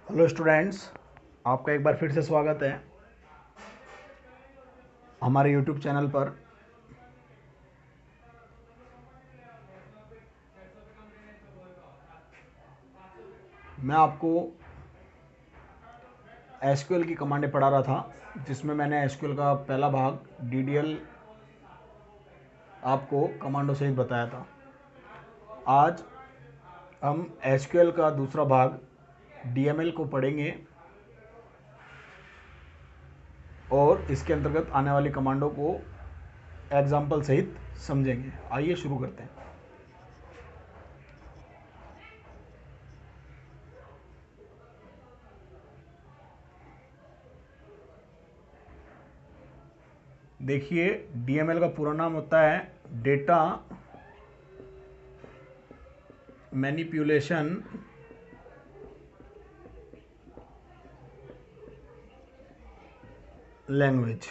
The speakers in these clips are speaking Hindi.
हेलो स्टूडेंट्स, आपका एक बार फिर से स्वागत है हमारे यूट्यूब चैनल पर। मैं आपको एसक्यूएल की कमांडें पढ़ा रहा था, जिसमें मैंने एसक्यूएल का पहला भाग डीडीएल आपको कमांडो सहित बताया था। आज हम एसक्यूएल का दूसरा भाग डीएमएल को पढ़ेंगे और इसके अंतर्गत आने वाली कमांडो को एग्जाम्पल सहित समझेंगे। आइए शुरू करते हैं। देखिए, डीएमएल का पूरा नाम होता है डेटा मैनिपुलेशन लैंग्वेज।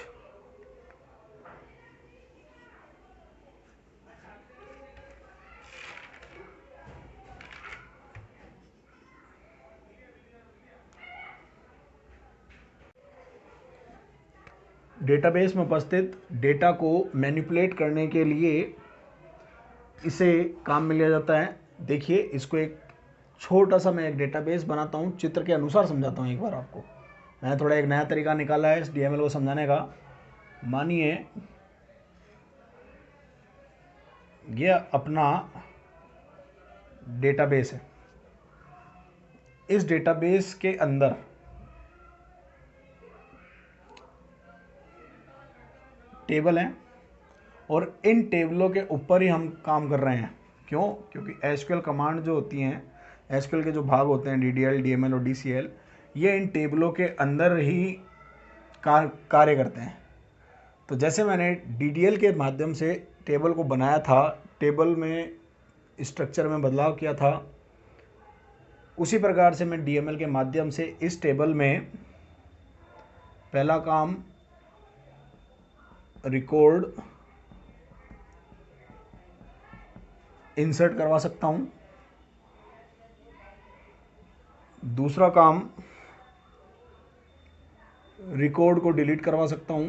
डेटाबेस में उपस्थित डेटा को मैनिपुलेट करने के लिए इसे काम में लिया जाता है। देखिए, इसको एक छोटा सा मैं एक डेटाबेस बनाता हूँ, चित्र के अनुसार समझाता हूँ एक बार आपको। मैंने थोड़ा एक नया तरीका निकाला है इस डीएमएल को समझाने का। मानिए ये अपना डेटाबेस है। इस डेटाबेस के अंदर टेबल हैं और इन टेबलों के ऊपर ही हम काम कर रहे हैं। क्यों? क्योंकि एसक्यूएल कमांड जो होती हैं, एसक्यूएल के जो भाग होते हैं डीडीएल, डीएमएल और डीसीएल, ये इन टेबलों के अंदर ही कार्य करते हैं। तो जैसे मैंने डीडीएल के माध्यम से टेबल को बनाया था, टेबल में स्ट्रक्चर में बदलाव किया था, उसी प्रकार से मैं डीएमएल के माध्यम से इस टेबल में पहला काम रिकॉर्ड इंसर्ट करवा सकता हूं। दूसरा काम रिकॉर्ड को डिलीट करवा सकता हूं।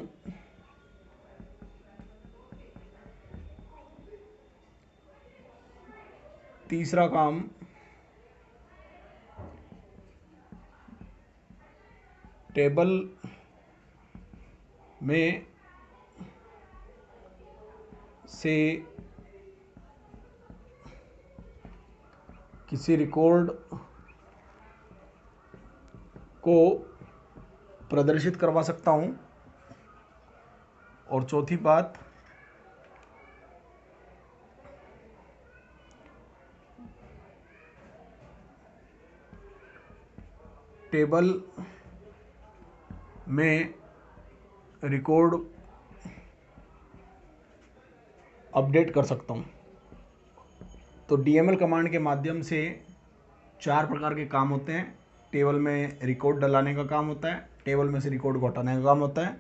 तीसरा काम टेबल में से किसी रिकॉर्ड को प्रदर्शित करवा सकता हूं। और चौथी बात, टेबल में रिकॉर्ड अपडेट कर सकता हूं। तो डीएमएल कमांड के माध्यम से 4 प्रकार के काम होते हैं। टेबल में रिकॉर्ड डलाने का काम होता है, टेबल में से रिकॉर्ड को हटाने का काम होता है,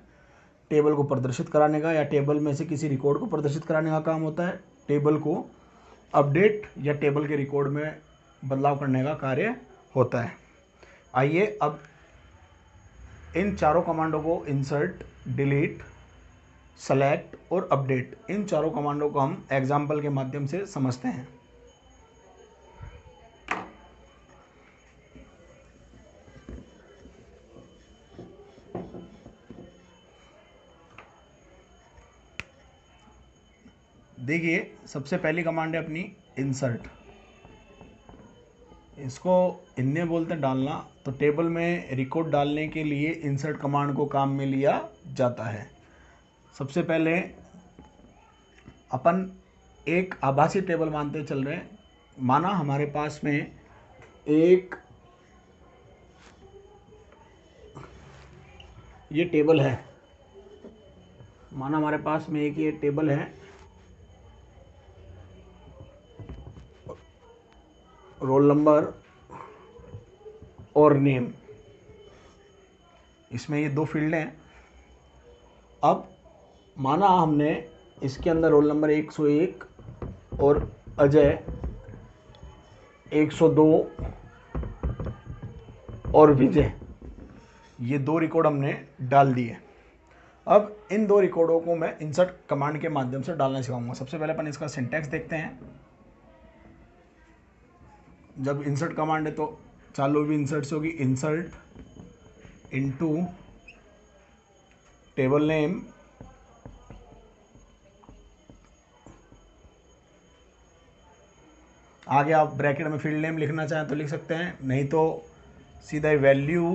टेबल को प्रदर्शित कराने का या टेबल में से किसी रिकॉर्ड को प्रदर्शित कराने का काम होता है, टेबल को अपडेट या टेबल के रिकॉर्ड में बदलाव करने का कार्य होता है। आइए अब इन चारों कमांडों को इंसर्ट, डिलीट, सेलेक्ट और अपडेट, इन चारों कमांडों को हम एग्जाम्पल के माध्यम से समझते हैं। देखिए, सबसे पहली कमांड है अपनी इंसर्ट। इसको हिंदी में बोलते हैं डालना। तो टेबल में रिकॉर्ड डालने के लिए इंसर्ट कमांड को काम में लिया जाता है। सबसे पहले अपन एक आभासी टेबल मानते चल रहे हैं। माना हमारे पास में एक ये टेबल है, माना हमारे पास में एक ये टेबल है, रोल नंबर और नेम, इसमें ये 2 फील्ड हैं। अब माना हमने इसके अंदर रोल नंबर 101 और अजय 102 और विजय, ये 2 रिकॉर्ड हमने डाल दिए। अब इन 2 रिकॉर्डों को मैं इंसर्ट कमांड के माध्यम से डालना सिखाऊंगा। सबसे पहले अपन इसका सिंटैक्स देखते हैं। जब इंसर्ट कमांड है तो चालू भी इंसर्ट से होगी, इंसर्ट इनटू टेबल नेम आगे आप ब्रैकेट में फील्ड नेम लिखना चाहें तो लिख सकते हैं, नहीं तो सीधा वैल्यू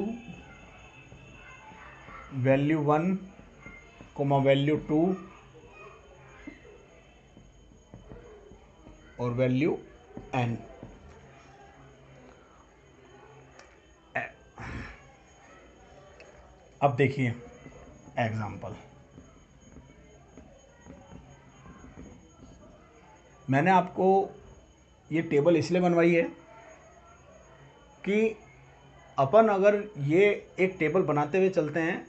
1 कोमा वैल्यू 2 और वैल्यू n। अब देखिए एग्जाम्पल, मैंने आपको ये टेबल इसलिए बनवाई है कि अपन अगर ये एक टेबल बनाते हुए चलते हैं,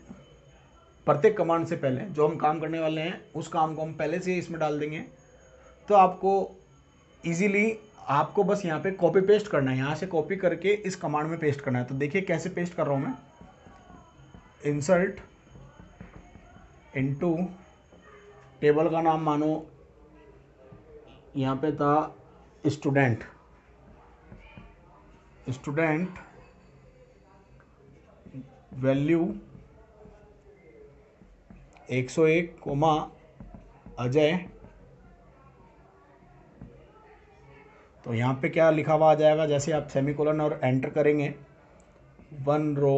प्रत्येक कमांड से पहले जो हम काम करने वाले हैं उस काम को हम पहले से इसमें डाल देंगे, तो आपको इजीली आपको बस यहाँ पे कॉपी पेस्ट करना है, यहाँ से कॉपी करके इस कमांड में पेस्ट करना है। तो देखिए कैसे पेस्ट कर रहा हूँ मैं, इंसर्ट इनटू टेबल का नाम मानो यहाँ पे था स्टूडेंट वैल्यू 101 कोमा अजय। तो यहाँ पे क्या लिखा हुआ आ जाएगा, जैसे आप सेमीकोलन और एंटर करेंगे 1 रो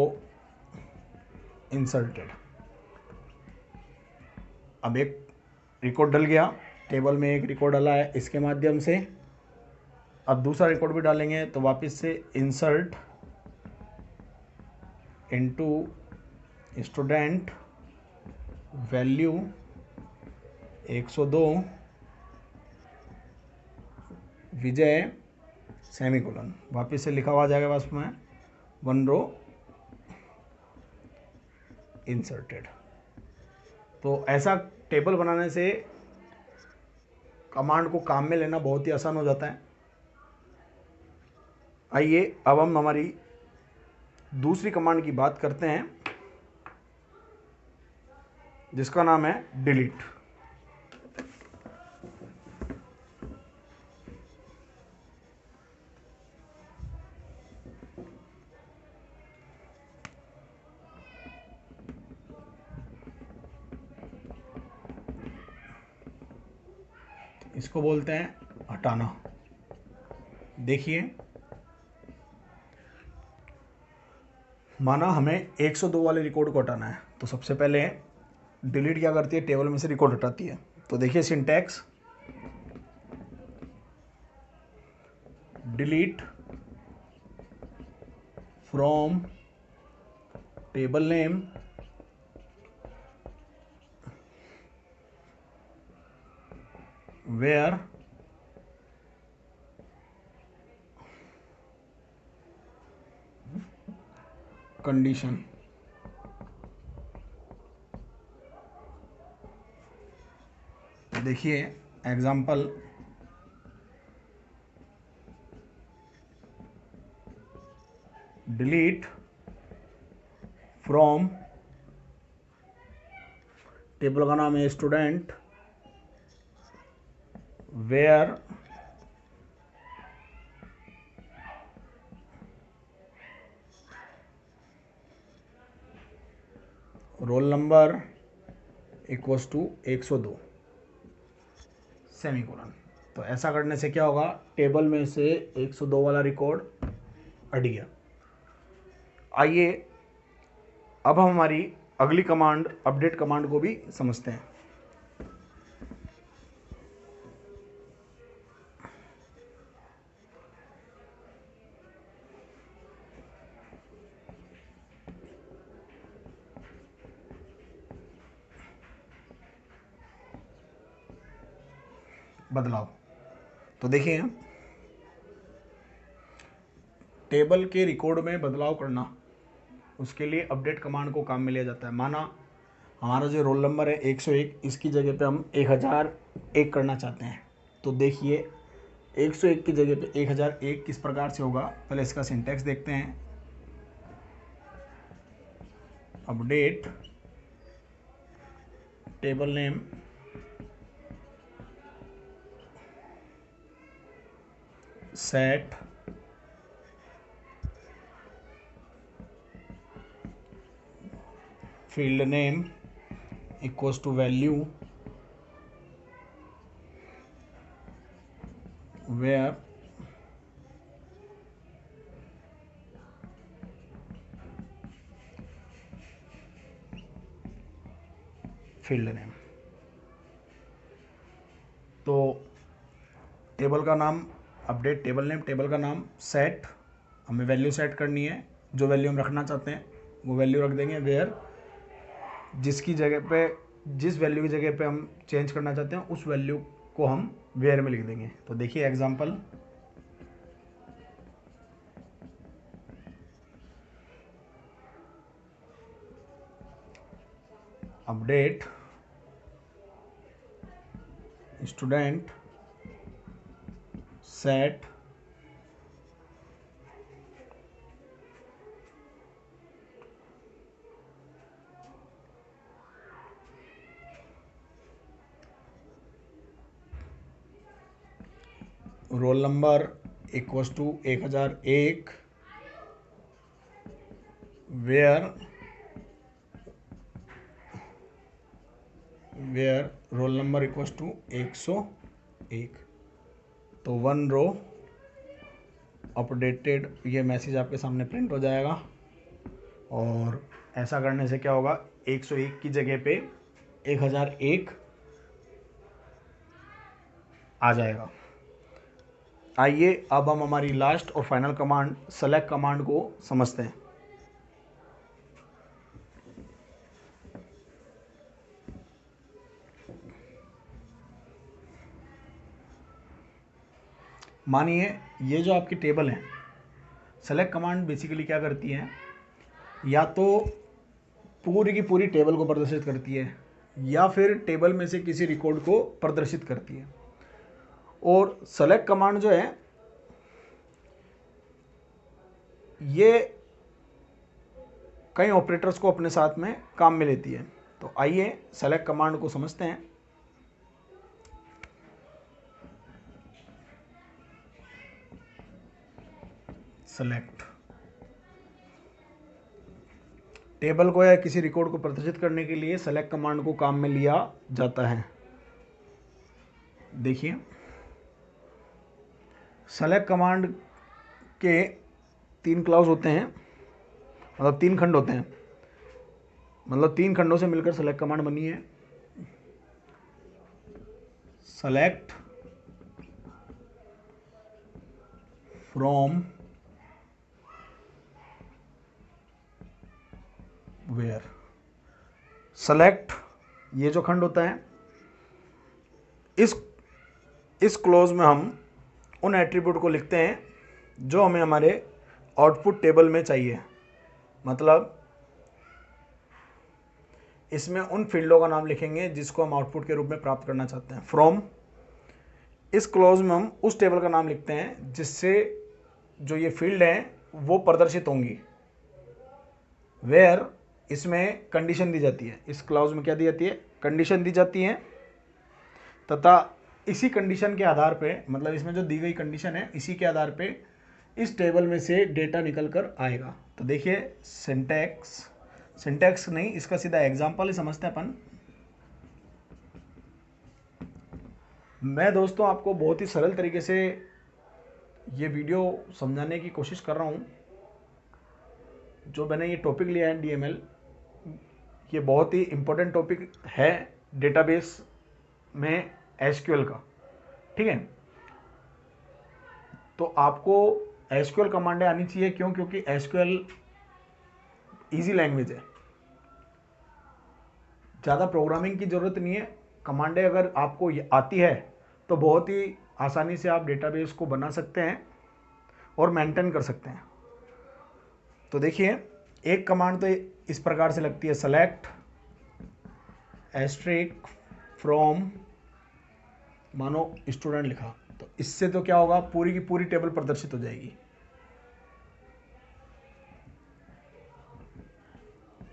इंसर्टेड। अब एक रिकॉर्ड डल गया, टेबल में एक रिकॉर्ड डला है इसके माध्यम से। अब दूसरा रिकॉर्ड भी डालेंगे तो वापस से इंसर्ट इनटू स्टूडेंट वैल्यू 102 विजय सेमीकोलन, वापस से लिखा हुआ आ जाएगा बस में 1 रो इंसर्टेड। तो ऐसा टेबल बनाने से कमांड को काम में लेना बहुत ही आसान हो जाता है। आइए अब हम हमारी दूसरी कमांड की बात करते हैं जिसका नाम है डिलीट। इसको बोलते हैं हटाना। देखिए माना हमें 102 वाले रिकॉर्ड को हटाना है, तो सबसे पहले डिलीट क्या करती है, टेबल में से रिकॉर्ड हटाती है। तो देखिए syntax, delete from table name where condition. देखिए एग्जाम्पल, डिलीट फ्रॉम टेबल का नाम है student where roll number equals to 102 semicolon. तो ऐसा करने से क्या होगा, टेबल में से 102 वाला रिकॉर्ड हट गया। आइए अब हम हमारी अगली कमांड अपडेट कमांड को भी समझते हैं। बदलाव, तो देखिए टेबल के रिकॉर्ड में बदलाव करना, उसके लिए अपडेट कमांड को काम में लिया जाता है। माना हमारा जो रोल नंबर है 101, इसकी जगह पे हम 1001 करना चाहते हैं। तो देखिए 101 की जगह पे 1001 किस प्रकार से होगा, पहले इसका सिंटैक्स देखते हैं। Update table name set field name equals to value where field name। तो टेबल का नाम अपडेट टेबल नेम, टेबल का नाम सेट, हमें वैल्यू सेट करनी है, जो वैल्यू हम रखना चाहते हैं वो वैल्यू रख देंगे। वेयर, जिसकी जगह पे, जिस वैल्यू की जगह पे हम चेंज करना चाहते हैं उस वैल्यू को हम वेयर में लिख देंगे। तो देखिए example, update student set roll number equals to 1001 where roll number equals to 101। तो 1 रो अपडेटेड, ये मैसेज आपके सामने प्रिंट हो जाएगा। और ऐसा करने से क्या होगा, 101 की जगह पे 1001 आ जाएगा। आइए अब हम हमारी लास्ट और फाइनल कमांड सेलेक्ट कमांड को समझते हैं। मानिए ये जो आपकी टेबल है, सेलेक्ट कमांड बेसिकली क्या करती है, या तो पूरी की पूरी टेबल को प्रदर्शित करती है या फिर टेबल में से किसी रिकॉर्ड को प्रदर्शित करती है। और सेलेक्ट कमांड जो है ये कई ऑपरेटर्स को अपने साथ में काम में लेती है। तो आइए सेलेक्ट कमांड को समझते हैं। सेलेक्ट, टेबल को या किसी रिकॉर्ड को प्रदर्शित करने के लिए सेलेक्ट कमांड को काम में लिया जाता है। देखिए सेलेक्ट कमांड के 3 क्लॉज होते हैं, मतलब 3 खंड होते हैं, मतलब 3 खंडों से मिलकर सेलेक्ट कमांड बनी है। Select from where. सेलेक्ट ये जो खंड होता है, इस क्लोज में हम उन एट्रीब्यूट को लिखते हैं जो हमें हमारे आउटपुट टेबल में चाहिए। मतलब इसमें उन फील्डों का नाम लिखेंगे जिसको हम आउटपुट के रूप में प्राप्त करना चाहते हैं। फ्रॉम, इस क्लोज में हम उस टेबल का नाम लिखते हैं जिससे जो ये फील्ड हैं वो प्रदर्शित होंगी। वेयर, इसमें कंडीशन दी जाती है। इस क्लाउज में क्या दी जाती है, कंडीशन दी जाती है, तथा इसी कंडीशन के आधार पे, मतलब इसमें जो दी गई कंडीशन है इसी के आधार पे इस टेबल में से डेटा निकल कर आएगा। तो देखिए सिंटैक्स नहीं, इसका सीधा एग्जांपल ही समझते हैं अपन। मैं दोस्तों आपको बहुत ही सरल तरीके से ये वीडियो समझाने की कोशिश कर रहा हूँ। जो मैंने ये टॉपिक लिया है डीएमएल, ये बहुत ही इम्पोर्टेंट टॉपिक है डेटाबेस में एसक्यूएल का, ठीक है। तो आपको एसक्यूएल कमांडें आनी चाहिए। क्यों? क्योंकि एसक्यूएल इजी लैंग्वेज है, ज़्यादा प्रोग्रामिंग की ज़रूरत नहीं है। कमांडें अगर आपको आती है तो बहुत ही आसानी से आप डेटाबेस को बना सकते हैं और मेंटेन कर सकते हैं। तो देखिए एक कमांड तो इस प्रकार से लगती है, सेलेक्ट एस्ट्रिक फ्रॉम, मानो स्टूडेंट लिखा, तो इससे तो क्या होगा, पूरी की पूरी टेबल प्रदर्शित हो जाएगी।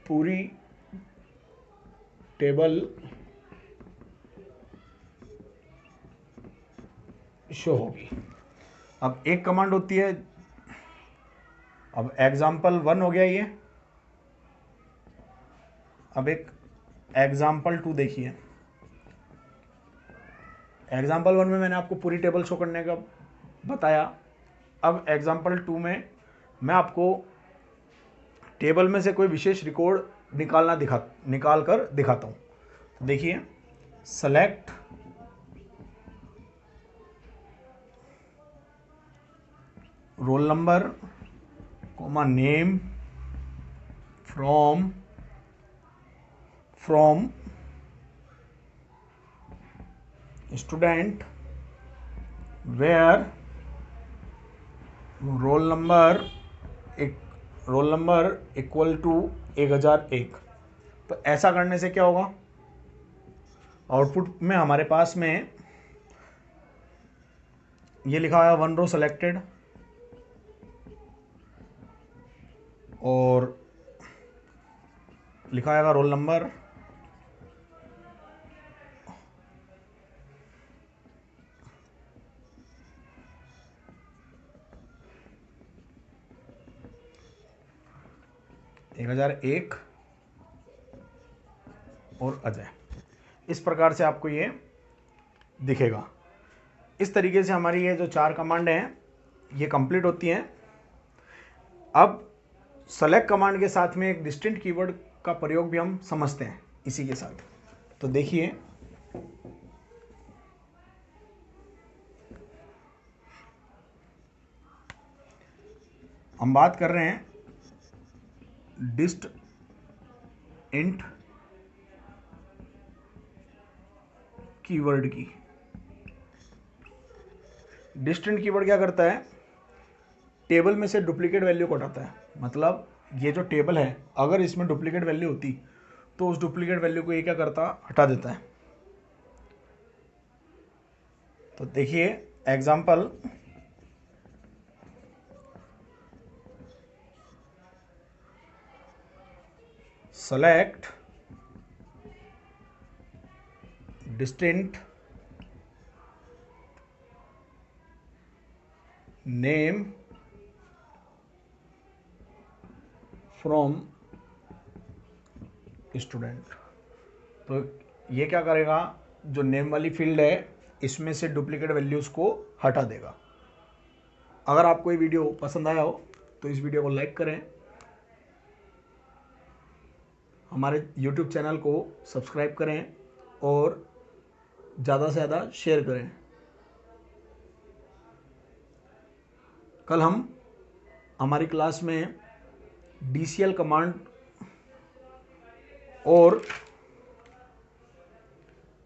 पूरी टेबल शो होगी। अब एक कमांड होती है, अब एग्जाम्पल 1 हो गया ये। अब एक एग्जाम्पल 2 देखिए। एग्जाम्पल 1 में मैंने आपको पूरी टेबल शो करने का बताया। अब एग्जाम्पल 2 में मैं आपको टेबल में से कोई विशेष रिकॉर्ड निकाल कर दिखाता हूँ। तो देखिए, select roll number comma name from student where roll number equal to 1001। तो ऐसा करने से क्या होगा, आउटपुट में हमारे पास में ये लिखा है 1 रो सेलेक्टेड और लिखा आएगा रोल नंबर, एक 1001 और अजय। इस प्रकार से आपको ये दिखेगा। इस तरीके से हमारी ये जो 4 कमांड हैं ये कंप्लीट होती हैं। अब सेलेक्ट कमांड के साथ में एक डिस्टिंक्ट कीवर्ड का प्रयोग भी हम समझते हैं इसी के साथ। तो देखिए, हम बात कर रहे हैं डिस्ट इंट कीवर्ड की। डिस्टिंक्ट कीवर्ड क्या करता है, टेबल में से डुप्लीकेट वैल्यू को हटाता है। मतलब ये जो टेबल है, अगर इसमें डुप्लीकेट वैल्यू होती तो उस डुप्लीकेट वैल्यू को ये क्या करता, हटा देता है। तो देखिए example, select distinct name from student. तो ये क्या करेगा, जो नेम वाली फील्ड है इसमें से डुप्लीकेट वैल्यूज़ को हटा देगा। अगर आपको ये वीडियो पसंद आया हो तो इस वीडियो को लाइक करें, हमारे YouTube चैनल को सब्सक्राइब करें और ज़्यादा से ज़्यादा शेयर करें। कल हम हमारी क्लास में DCL कमांड और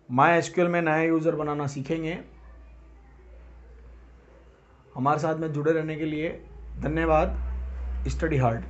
MySQL में नया यूज़र बनाना सीखेंगे। हमारे साथ में जुड़े रहने के लिए धन्यवाद। Study hard.